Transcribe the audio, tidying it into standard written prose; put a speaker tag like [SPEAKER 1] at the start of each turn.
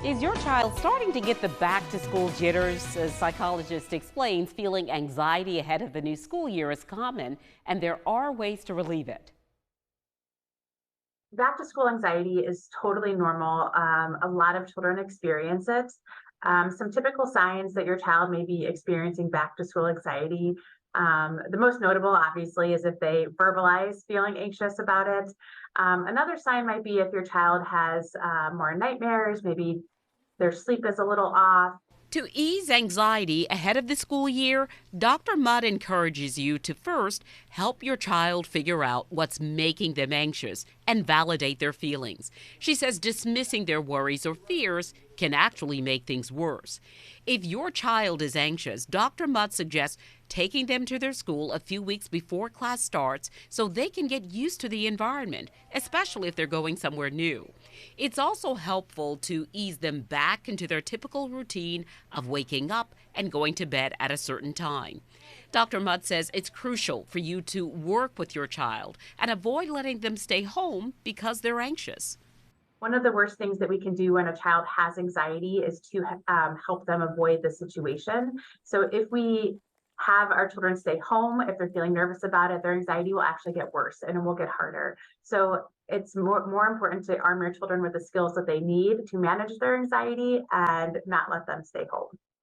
[SPEAKER 1] Is your child starting to get the back-to-school jitters? As psychologist explains, feeling anxiety ahead of the new school year is common, and there are ways to relieve it.
[SPEAKER 2] Back to school anxiety is totally normal. A lot of children experience it. Some typical signs that your child may be experiencing back to school anxiety. The most notable, obviously, is if they verbalize feeling anxious about it. Another sign might be if your child has more nightmares, maybe their sleep is a little off.
[SPEAKER 1] To ease anxiety ahead of the school year, Dr. Mudd encourages you to first help your child figure out what's making them anxious and validate their feelings. She says dismissing their worries or fears can actually make things worse. If your child is anxious, Dr. Mudd suggests taking them to their school a few weeks before class starts so they can get used to the environment, especially if they're going somewhere new. It's also helpful to ease them back into their typical routine of waking up and going to bed at a certain time. Dr. Mudd says it's crucial for you to work with your child and avoid letting them stay home because they're anxious.
[SPEAKER 2] One of the worst things that we can do when a child has anxiety is to help them avoid the situation. So if we have our children stay home, if they're feeling nervous about it, their anxiety will actually get worse and it will get harder. So it's more important to arm your children with the skills that they need to manage their anxiety and not let them stay home.